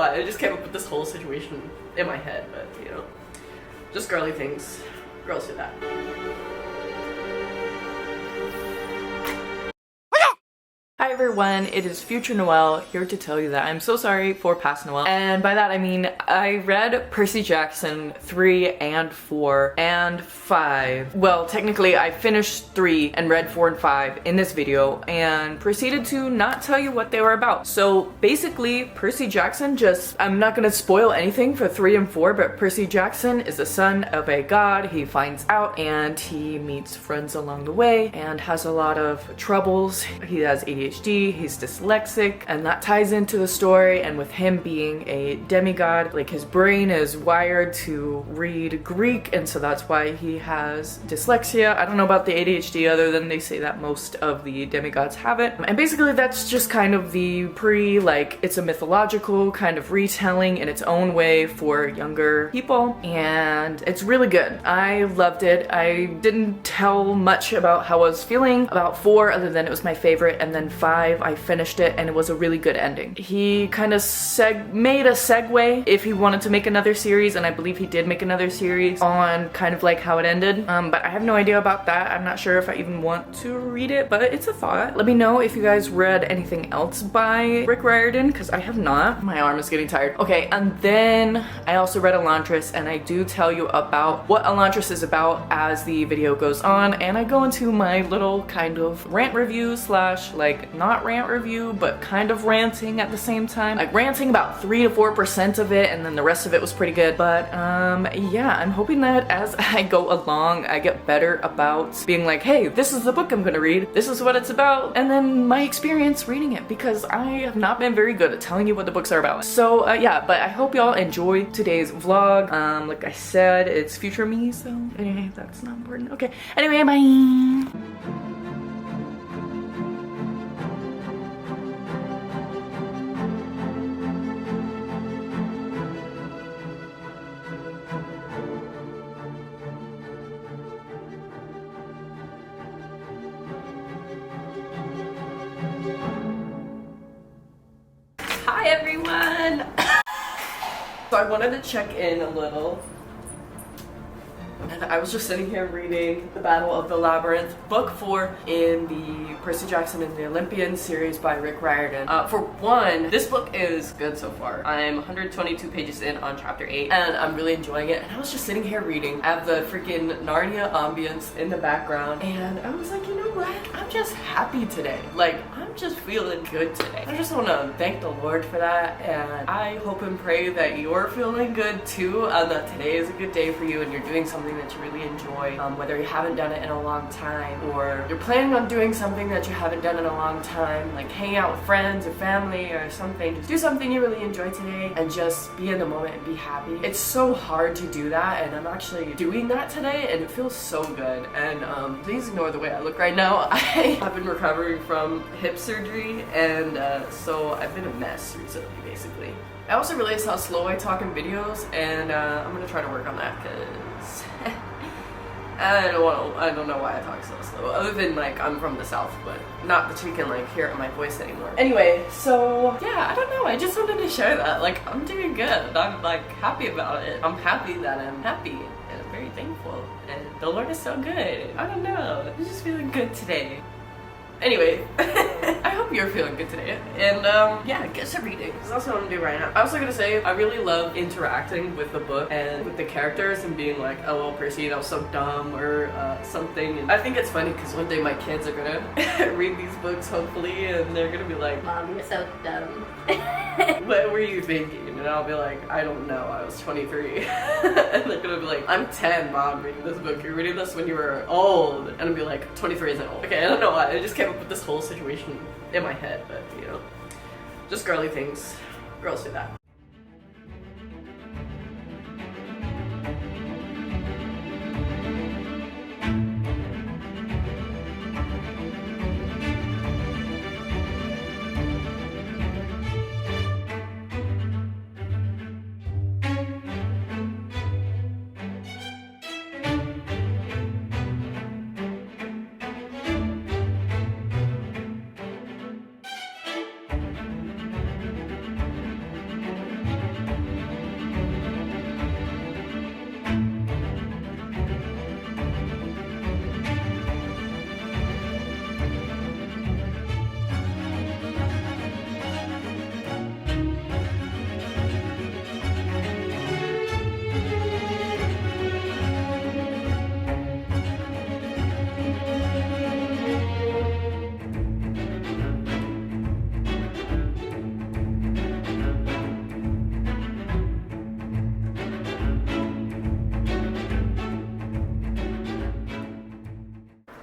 why. I just came up with this whole situation in my head, but you know, just girly things. Girls do that. Hi everyone, it is Future Noelle here to tell you that I'm so sorry for past Noelle. And by that I mean I read Percy Jackson 3 and 4 and 5. Well, technically I finished 3 and read 4 and 5 in this video and proceeded to not tell you what they were about. So basically Percy Jackson I'm not gonna spoil anything for 3 and 4, but Percy Jackson is the son of a god. He finds out and he meets friends along the way and has a lot of troubles. He has ADHD. He's dyslexic, and that ties into the story. And with him being a demigod, like his brain is wired to read Greek, and so that's why he has dyslexia. I don't know about the ADHD other than they say that most of the demigods have it. And basically that's just kind of the it's a mythological kind of retelling in its own way for younger people, and it's really good. I loved it. I didn't tell much about how I was feeling about 4 other than it was my favorite, and then 5 I finished it and it was a really good ending. He kind of made a segue if he wanted to make another series, and I believe he did make another series on kind of like how it ended, but I have no idea about that. I'm not sure if I even want to read it, but it's a thought. Let me know if you guys read anything else by Rick Riordan, because I have not. My arm is getting tired. Okay, and then I also read Elantris, and I do tell you about what Elantris is about as the video goes on, and I go into my little kind of rant review slash not rant review, but kind of ranting at the same time. Like ranting about 3 to 4% of it, and then the rest of it was pretty good. But yeah, I'm hoping that as I go along, I get better about being like, hey, this is the book I'm gonna read, this is what it's about, and then my experience reading it, because I have not been very good at telling you what the books are about. So yeah, but I hope y'all enjoy today's vlog. Like I said, it's future me, so anyway, that's not important. Okay, anyway, bye. Hi everyone! So I wanted to check in a little, and I was just sitting here reading The Battle of the Labyrinth, book 4 in the Percy Jackson and the Olympians series by Rick Riordan. For one, this book is good so far. I'm 122 pages in on chapter 8 and I'm really enjoying it, and I was just sitting here reading. I have the freaking Narnia ambience in the background, and I was like, you know what? I'm just happy today. Like, I'm just feeling good today. I just want to thank the Lord for that, and I hope and pray that you're feeling good too, and that today is a good day for you and you're doing something that you really enjoy, whether you haven't done it in a long time or you're planning on doing something that you haven't done in a long time, like hang out with friends or family or something. Just do something you really enjoy today and just be in the moment and be happy. It's so hard to do that, and I'm actually doing that today and it feels so good. And please ignore the way I look right now. I have been recovering from hip surgery, and so I've been a mess recently, basically. I also realized how slow I talk in videos, and I'm gonna try to work on that, because I don't know why I talk so slow, other than like I'm from the South, but not that you can like hear it in my voice anymore. Anyway, so yeah, I don't know, I just wanted to share that. Like, I'm doing good. I'm like happy about it. I'm happy that I'm happy, and I'm very thankful, and the Lord is so good. I don't know, I'm just feeling good today. Anyway, I hope you're feeling good today. And yeah, get some reading, because that's what I'm gonna do right now. I was also gonna say, I really love interacting with the book and with the characters and being like, oh well, Percy, that was so dumb, or something. And I think it's funny because one day my kids are gonna read these books, hopefully, and they're gonna be like, Mom, you're so dumb. What were you thinking? And I'll be like, I don't know, I was 23. And they're gonna be like, I'm 10, Mom, reading this book. You're reading this when you were old. And I'll be like, 23 isn't old. Okay, I don't know why, I just came up with this whole situation in my head, but you know, just girly things. Girls do that.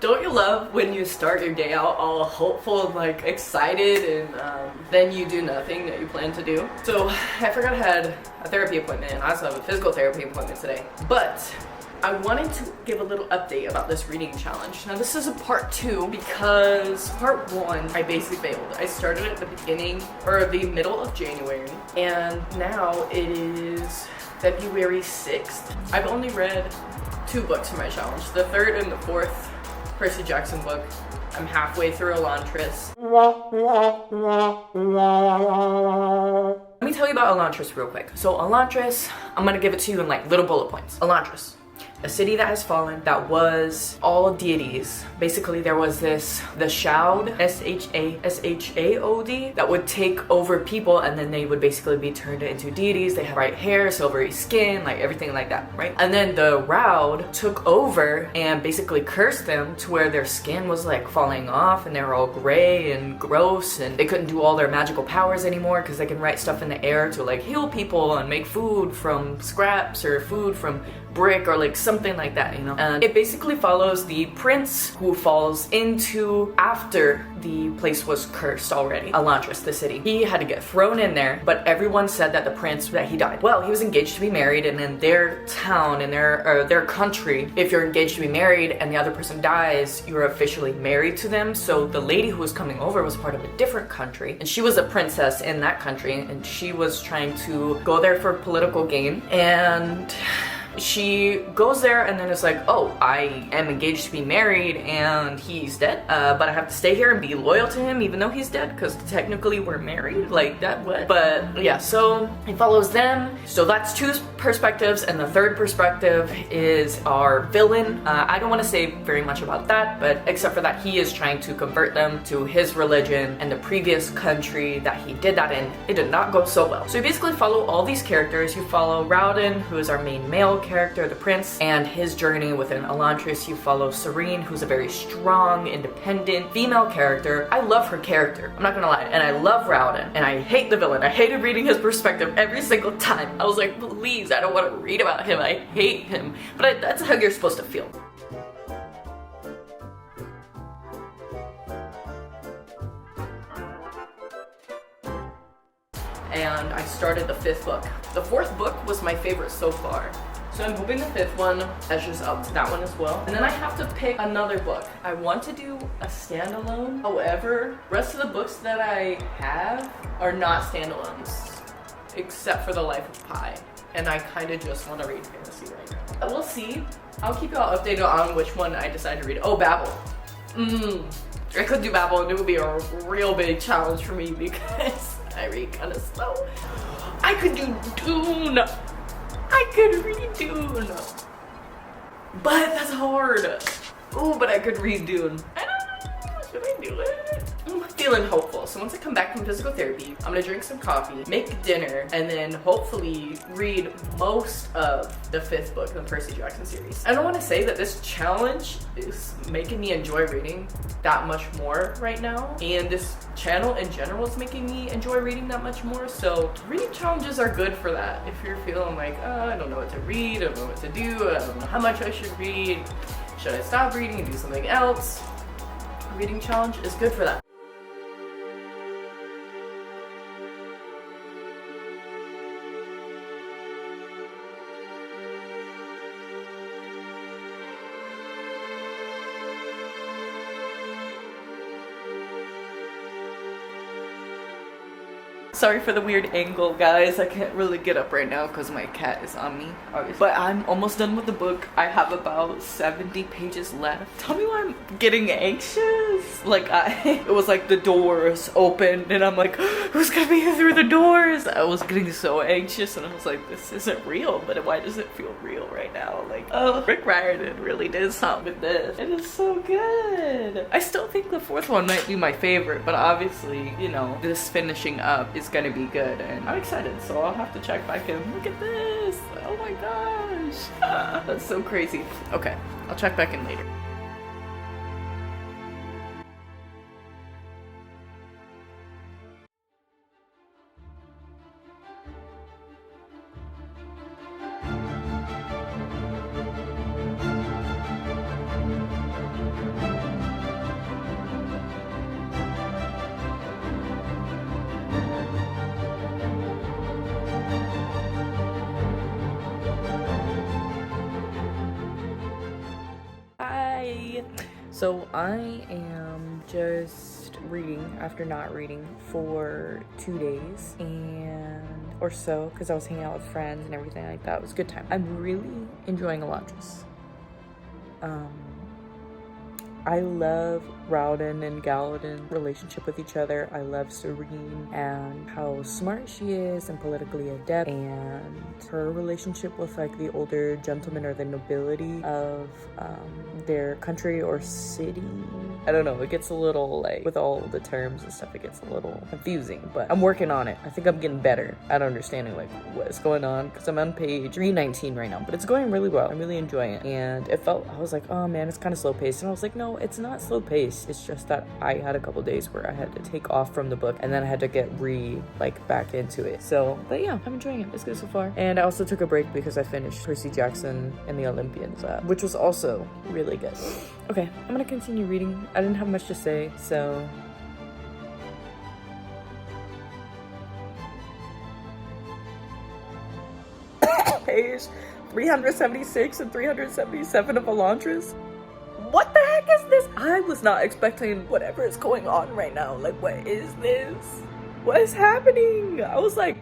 Don't you love when you start your day out all hopeful and like excited and then you do nothing that you plan to do? So I forgot I had a therapy appointment and I also have a physical therapy appointment today. But I wanted to give a little update about this reading challenge. Now this is a part 2 because part 1 I basically failed. I started at the beginning or the middle of January and now it is February 6th. I've only read 2 books for my challenge. The 3rd and the 4th Percy Jackson book. I'm halfway through Elantris. Let me tell you about Elantris real quick. So Elantris, I'm gonna give it to you in like little bullet points. Elantris, a city that has fallen, that was all deities. Basically there was the Shaud, S-H-A-U-D, that would take over people and then they would basically be turned into deities. They had bright hair, silvery skin, like everything like that, right? And then the Raud took over and basically cursed them to where their skin was like falling off and they were all gray and gross and they couldn't do all their magical powers anymore because they can write stuff in the air to like heal people and make food from scraps or food from brick or like something like that, you know? And it basically follows the prince who falls into after the place was cursed already. Elantris, the city. He had to get thrown in there, but everyone said that the prince, that he died. Well, he was engaged to be married and in their town, in their country, if you're engaged to be married and the other person dies, you're officially married to them. So the lady who was coming over was part of a different country and she was a princess in that country and she was trying to go there for political gain and she goes there and then it's like, oh, I am engaged to be married and he's dead, but I have to stay here and be loyal to him even though he's dead because technically we're married, like that, what? But yeah, so it follows them. So that's 2 perspectives and the 3rd perspective is our villain. I don't want to say very much about that, but except for that he is trying to convert them to his religion and the previous country that he did that in, it did not go so well. So you basically follow all these characters. You follow Rauden, who is our main male character, the prince, and his journey within Elantris. You follow Serene, who's a very strong, independent female character. I love her character, I'm not gonna lie, and I love Rauden, and I hate the villain. I hated reading his perspective every single time. I was like, please, I don't want to read about him, I hate him. But that's how you're supposed to feel. And I started the 5th book. The 4th book was my favorite so far. So I'm hoping the 5th one measures up to that one as well. And then I have to pick another book. I want to do a standalone. However, the rest of the books that I have are not standalones, except for The Life of Pi. And I kind of just want to read fantasy right now. We'll see. I'll keep y'all updated on which one I decide to read. Oh, Babel. I could do Babel and it would be a real big challenge for me because I read kind of slow. I could do Dune. I could read Dune. But that's hard. Oh, but I could read Dune. I don't know. Should I do it? I'm feeling hopeful. So once I come back from physical therapy, I'm gonna drink some coffee, make dinner, and then hopefully read most of the 5th book in the Percy Jackson series. I don't want to say that this challenge is making me enjoy reading that much more right now, and this channel in general is making me enjoy reading that much more. So reading challenges are good for that. If you're feeling like, oh, I don't know what to read, I don't know what to do, I don't know how much I should read, should I stop reading and do something else? A reading challenge is good for that. Sorry for the weird angle, guys. I can't really get up right now because my cat is on me, obviously. But I'm almost done with the book. I have about 70 pages left. Tell me why I'm getting anxious. Like, it was like the doors opened and I'm like, who's gonna be through the doors? I was getting so anxious and I was like, this isn't real, but why does it feel real right now? Like, oh, Rick Riordan really did something with this. It is so good. I still think the 4th one might be my favorite, but obviously, you know, this finishing up is gonna be good and I'm excited, so I'll have to check back in. Look at this. Oh my gosh. That's so crazy. Okay, I'll check back in later. So I am just reading after not reading for 2 days or so, because I was hanging out with friends and everything like that. It was a good time. I'm really enjoying Elantris. I love Rowden and Galladin's relationship with each other. I love Serene and how smart she is and politically adept, and her relationship with like the older gentlemen or the nobility of their country or city. I don't know, it gets a little like, with all the terms and stuff, it gets a little confusing, but I'm working on it. I think I'm getting better at understanding like what's going on, because I'm on page 319 right now, but it's going really well. I'm really enjoying it, and I was like, oh man, it's kind of slow paced, and I was like, no, it's not slow paced. It's just that I had a couple days where I had to take off from the book, and then I had to get back into it. So, but yeah, I'm enjoying it. It's good so far. And I also took a break because I finished Percy Jackson and the Olympians, which was also really good. Okay, I'm gonna continue reading. I didn't have much to say, so page 376 and 377 of Elantris. What the heck is this? I was not expecting whatever is going on right now. Like, what is this? What is happening? I was like...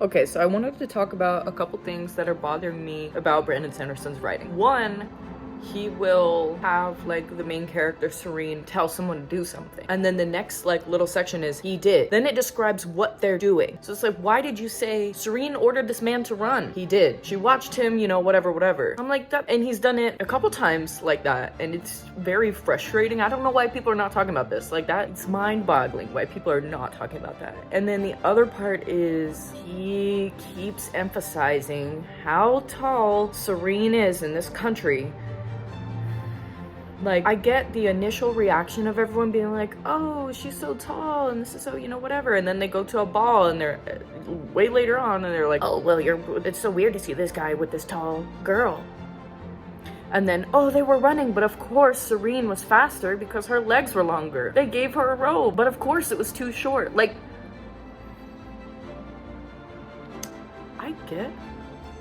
Okay, so I wanted to talk about a couple things that are bothering me about Brandon Sanderson's writing. One, he will have like the main character Serene tell someone to do something, and then the next like little section is he did. Then it describes what they're doing. So it's like, why did you say Serene ordered this man to run? He did. She watched him, you know, whatever. I'm like, that, and he's done it a couple times like that, and it's very frustrating. I don't know why people are not talking about this like that. It's mind-boggling why people are not talking about that. And then the other part is he keeps emphasizing how tall Serene is in this country. Like, I get the initial reaction of everyone being like, oh, she's so tall and this is so, you know, whatever. And then they go to a ball and they're way later on and they're like, oh, well, it's so weird to see this guy with this tall girl. And then, oh, they were running, but of course Serene was faster because her legs were longer. They gave her a robe, but of course it was too short. Like, I get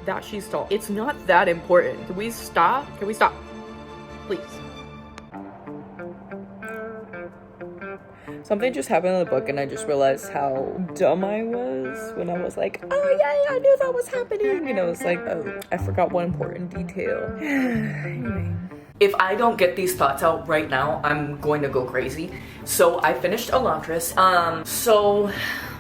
that she's tall. It's not that important. Can we stop? Please. Something just happened in the book and I just realized how dumb I was when I was like, oh yeah, I knew that was happening. And I was like, oh, I forgot one important detail. Anyway. If I don't get these thoughts out right now, I'm going to go crazy. So I finished Elantris. So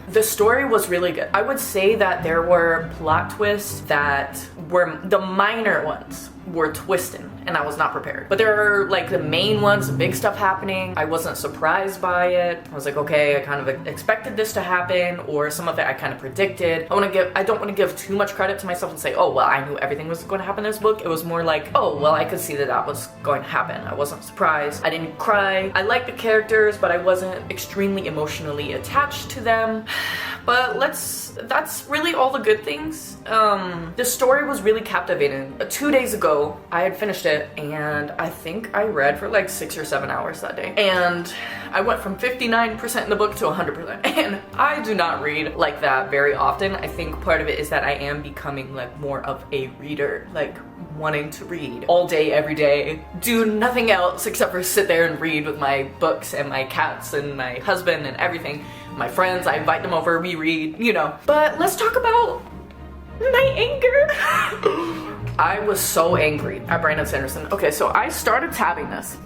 the story was really good. I would say that there were plot twists that were, the minor ones were twisting, and I was not prepared. But there are like the main ones, the big stuff happening. I wasn't surprised by it. I was like, okay, I kind of expected this to happen, or some of it I kind of predicted. I don't want to give too much credit to myself and say, oh, well, I knew everything was going to happen in this book. It was more like, oh, well, I could see that was going to happen. I wasn't surprised. I didn't cry. I liked the characters, but I wasn't extremely emotionally attached to them. But that's really all the good things. The story was really captivating. 2 days ago, I had finished it, and I think I read for like 6 or 7 hours that day. And I went from 59% in the book to 100%. And I do not read like that very often. I think part of it is that I am becoming like more of a reader, like wanting to read all day, every day, do nothing else except for sit there and read with my books and my cats and my husband and everything. My friends, I invite them over, we read, you know. But let's talk about my anger. I was so angry at Brandon Sanderson. Okay, so I started tabbing this.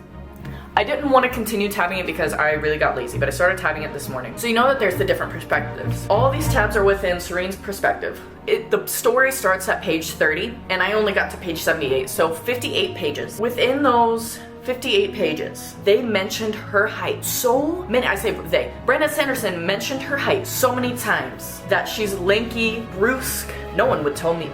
I didn't want to continue tabbing it because I really got lazy, but I started tabbing it this morning. So you know that there's the different perspectives. All these tabs are within Serene's perspective. The story starts at page 30, and I only got to page 78, so 58 pages. Within those 58 pages, they mentioned her height so many, I say they, Brandon Sanderson mentioned her height so many times, that she's lanky, brusque, no one would tell me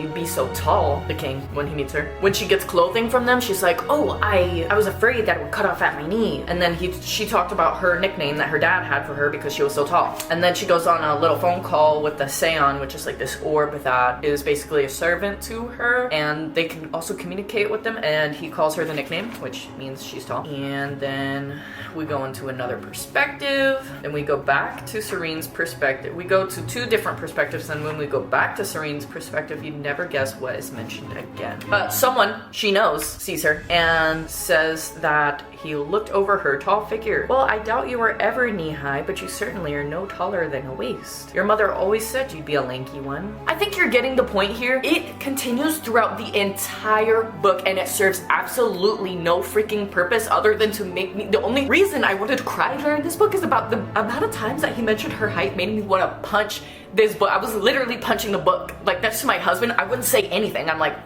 you'd be so tall, the king, when he meets her. When she gets clothing from them, she's like, oh, I was afraid that it would cut off at my knee. And then she talked about her nickname that her dad had for her because she was so tall. And then she goes on a little phone call with the Seon, which is like this orb that is basically a servant to her, and they can also communicate with them, and he calls her the nickname, which means she's tall. And then we go into another perspective, then we go back to Serene's perspective. We go to two different perspectives, and when we go back to Serene's perspective, you'd never guess what is mentioned again. Someone she knows sees her and says that he looked over her tall figure. Well, I doubt you were ever knee-high, but you certainly are no taller than a waist. Your mother always said you'd be a lanky one. I think you're getting the point here. It continues throughout the entire book, and it serves absolutely no freaking purpose other than to make me— the only reason I wanted to cry during this book is about the amount of times that he mentioned her height made me want to punch this book. I was literally punching the book. Like, next to my husband, I wouldn't say anything. I'm like,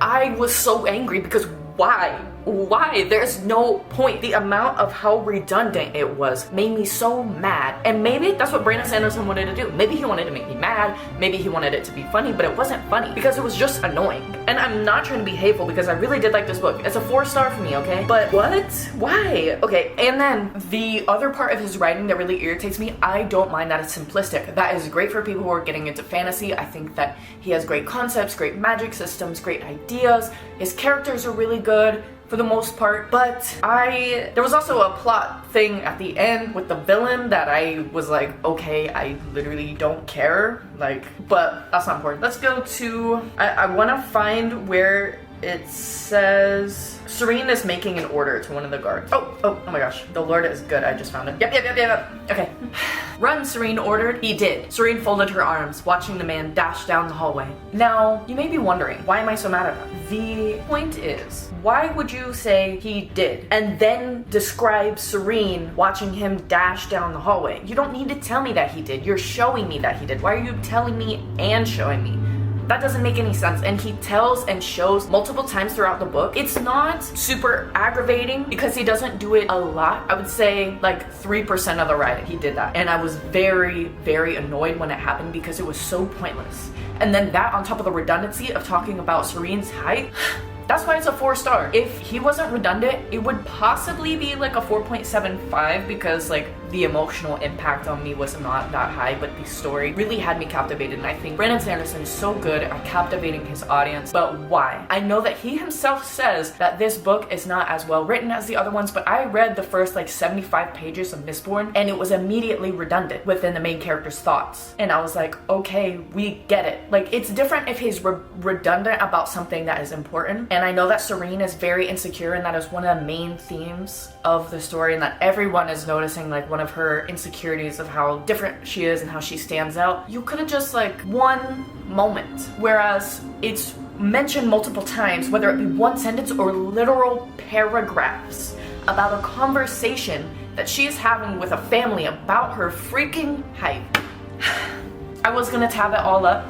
I was so angry because why? Why? There's no point. The amount of how redundant it was made me so mad. And maybe that's what Brandon Sanderson wanted to do. Maybe he wanted to make me mad. Maybe he wanted it to be funny, but it wasn't funny because it was just annoying. And I'm not trying to be hateful because I really did like this book. It's a 4-star for me, okay? But what? Why? Okay, and then the other part of his writing that really irritates me, I don't mind that it's simplistic. That is great for people who are getting into fantasy. I think that he has great concepts, great magic systems, great ideas. His characters are really good for the most part, but there was also a plot thing at the end with the villain that I was like, okay, I literally don't care, like, but that's not important. Let's go to, I want to find where it says Serene is making an order to one of the guards. Oh my gosh, the Lord is good. I just found it. Yep. Okay. Run, Serene ordered. He did. Serene folded her arms, watching the man dash down the hallway. Now, you may be wondering, why am I so mad at him? The point is, why would you say he did and then describe Serene watching him dash down the hallway? You don't need to tell me that he did. You're showing me that he did. Why are you telling me and showing me? That doesn't make any sense. And he tells and shows multiple times throughout the book. It's not super aggravating because he doesn't do it a lot. I would say like 3% of the writing he did that. And I was very, very annoyed when it happened because it was so pointless. And then that on top of the redundancy of talking about Serene's height, that's why it's a 4-star. If he wasn't redundant, it would possibly be like a 4.75 because like the emotional impact on me was not that high, but the story really had me captivated. And I think Brandon Sanderson is so good at captivating his audience. But why? I know that he himself says that this book is not as well written as the other ones, but I read the first like 75 pages of Mistborn and it was immediately redundant within the main character's thoughts. And I was like, okay, we get it. Like, it's different if he's redundant about something that is important. And I know that Serene is very insecure, and that is one of the main themes of the story, and that everyone is noticing like one of her insecurities of how different she is and how she stands out. You could have just like one moment, whereas it's mentioned multiple times, whether it be one sentence or literal paragraphs about a conversation that she is having with a family about her freaking height. I was gonna tab it all up,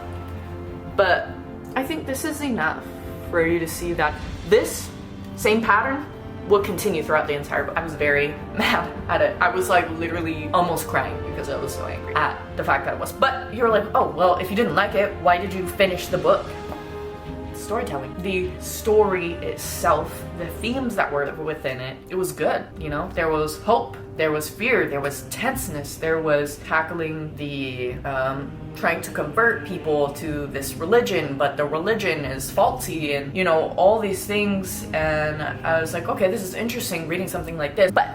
but I think this is enough for you to see that this same pattern will continue throughout the entire book. I was very mad at it. I was like literally almost crying because I was so angry at the fact that it was. But you're like, oh, well, if you didn't like it, why did you finish the book? Storytelling. The story itself, the themes that were within it, it was good, you know? There was hope, there was fear, there was tenseness, there was tackling the trying to convert people to this religion, but the religion is faulty, and you know, all these things. And I was like, okay, this is interesting reading something like this, but